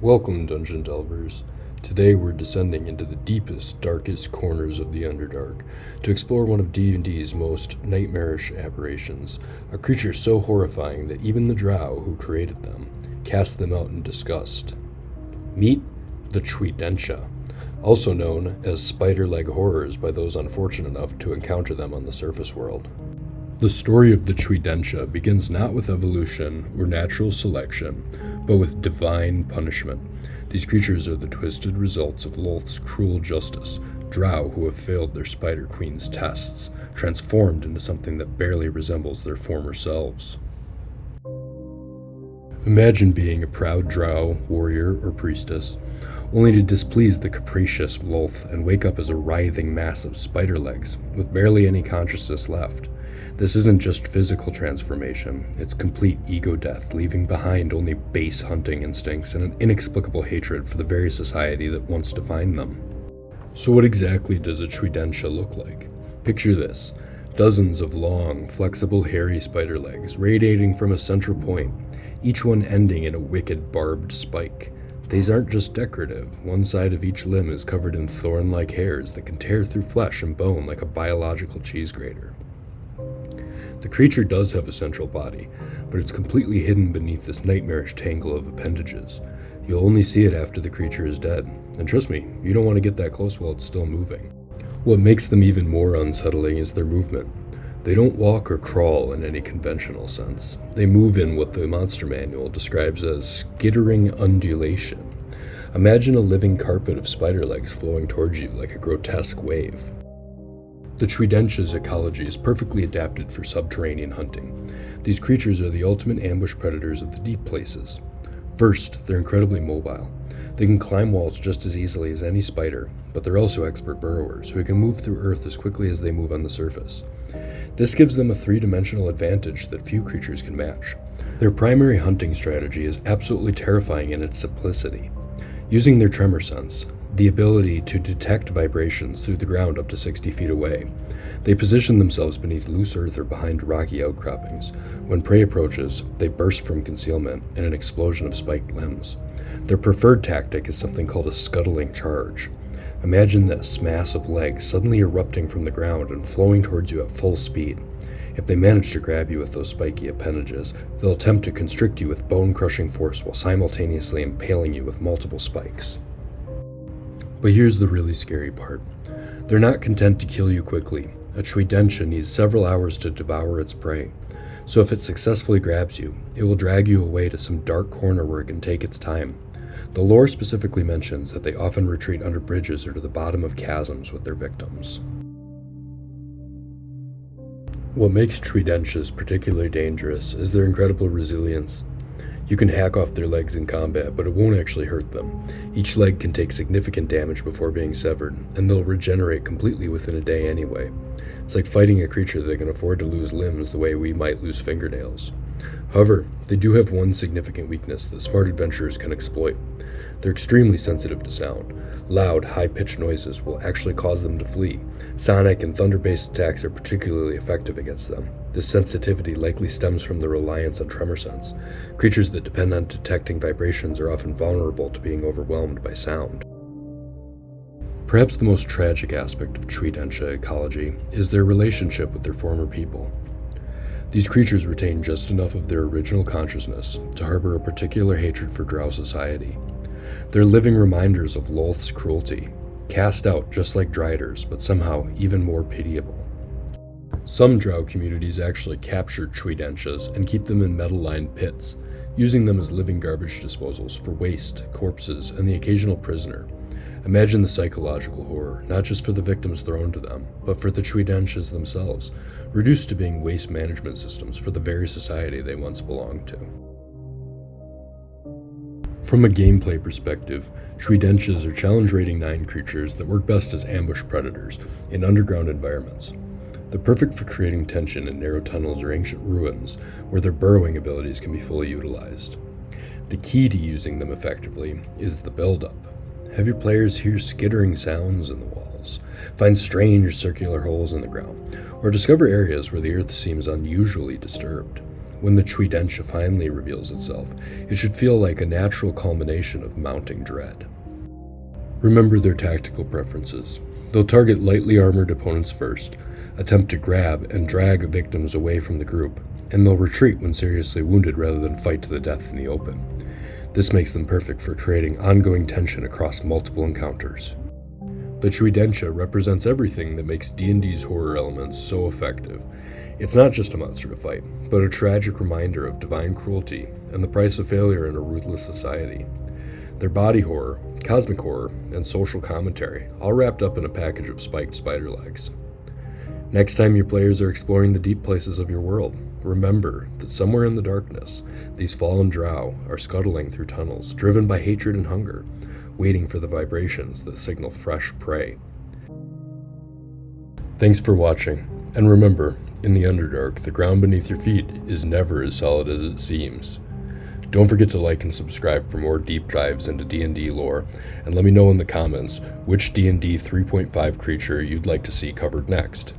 Welcome, Dungeon Delvers. Today we're descending into the deepest, darkest corners of the Underdark to explore one of D&D's most nightmarish aberrations, a creature so horrifying that even the drow who created them cast them out in disgust. Meet the Chwidencha, also known as spider-leg horrors by those unfortunate enough to encounter them on the surface world. The story of the Chwidencha begins not with evolution or natural selection, but with divine punishment. These creatures are the twisted results of Lolth's cruel justice, drow who have failed their Spider Queen's tests, transformed into something that barely resembles their former selves. Imagine being a proud drow, warrior, or priestess, only to displease the capricious Lolth and wake up as a writhing mass of spider legs, with barely any consciousness left. This isn't just physical transformation, it's complete ego death, leaving behind only base hunting instincts and an inexplicable hatred for the very society that once defined them. So what exactly does a Chwidencha look like? Picture this: dozens of long, flexible, hairy spider legs radiating from a central point, each one ending in a wicked barbed spike. These aren't just decorative. One side of each limb is covered in thorn-like hairs that can tear through flesh and bone like a biological cheese grater. The creature does have a central body, but it's completely hidden beneath this nightmarish tangle of appendages. You'll only see it after the creature is dead, and trust me, you don't want to get that close while it's still moving. What makes them even more unsettling is their movement. They don't walk or crawl in any conventional sense. They move in what the monster manual describes as skittering undulation. Imagine a living carpet of spider legs flowing towards you like a grotesque wave. The Chwidencha's ecology is perfectly adapted for subterranean hunting. These creatures are the ultimate ambush predators of the deep places. First, they're incredibly mobile. They can climb walls just as easily as any spider, but they're also expert burrowers who can move through earth as quickly as they move on the surface. This gives them a three-dimensional advantage that few creatures can match. Their primary hunting strategy is absolutely terrifying in its simplicity. Using their tremorsense, the ability to detect vibrations through the ground up to 60 feet away, they position themselves beneath loose earth or behind rocky outcroppings. When prey approaches, they burst from concealment in an explosion of spiked limbs. Their preferred tactic is something called a scuttling charge. Imagine this mass of legs suddenly erupting from the ground and flowing towards you at full speed. If they manage to grab you with those spiky appendages, they'll attempt to constrict you with bone-crushing force while simultaneously impaling you with multiple spikes. But here's the really scary part. They're not content to kill you quickly. A Chwidencha needs several hours to devour its prey. So if it successfully grabs you, it will drag you away to some dark corner where it can take its time. The lore specifically mentions that they often retreat under bridges or to the bottom of chasms with their victims. What makes Chwidenchas particularly dangerous is their incredible resilience. You can hack off their legs in combat, but it won't actually hurt them. Each leg can take significant damage before being severed, and they'll regenerate completely within a day anyway. It's like fighting a creature that can afford to lose limbs the way we might lose fingernails. However, they do have one significant weakness that smart adventurers can exploit. They're extremely sensitive to sound. Loud, high-pitched noises will actually cause them to flee. Sonic and thunder-based attacks are particularly effective against them. This sensitivity likely stems from their reliance on tremorsense. Creatures that depend on detecting vibrations are often vulnerable to being overwhelmed by sound. Perhaps the most tragic aspect of Chwidencha ecology is their relationship with their former people. These creatures retain just enough of their original consciousness to harbor a particular hatred for drow society. They're living reminders of Lolth's cruelty, cast out just like driders, but somehow even more pitiable. Some drow communities actually capture Chwidenchas and keep them in metal-lined pits, using them as living garbage disposals for waste, corpses, and the occasional prisoner. Imagine the psychological horror, not just for the victims thrown to them, but for the Chwidenchas themselves, reduced to being waste management systems for the very society they once belonged to. From a gameplay perspective, Chwidenchas are challenge rating 9 creatures that work best as ambush predators in underground environments. They're perfect for creating tension in narrow tunnels or ancient ruins, where their burrowing abilities can be fully utilized. The key to using them effectively is the build-up. Have your players hear skittering sounds in the walls, find strange circular holes in the ground, or discover areas where the earth seems unusually disturbed. when the Chwidencha finally reveals itself, it should feel like a natural culmination of mounting dread. Remember their tactical preferences. They'll target lightly armored opponents first, attempt to grab and drag victims away from the group, and they'll retreat when seriously wounded rather than fight to the death in the open. This makes them perfect for creating ongoing tension across multiple encounters. The Chwidencha represents everything that makes D&D's horror elements so effective. It's not just a monster to fight, but a tragic reminder of divine cruelty and the price of failure in a ruthless society. Their body horror, cosmic horror, and social commentary, all wrapped up in a package of spiked spider legs. Next time your players are exploring the deep places of your world, remember that somewhere in the darkness, these fallen drow are scuttling through tunnels, driven by hatred and hunger, waiting for the vibrations that signal fresh prey. Thanks for watching, and remember, in the Underdark, the ground beneath your feet is never as solid as it seems. Don't forget to like and subscribe for more deep dives into D&D lore, and let me know in the comments which D&D 3.5 creature you'd like to see covered next.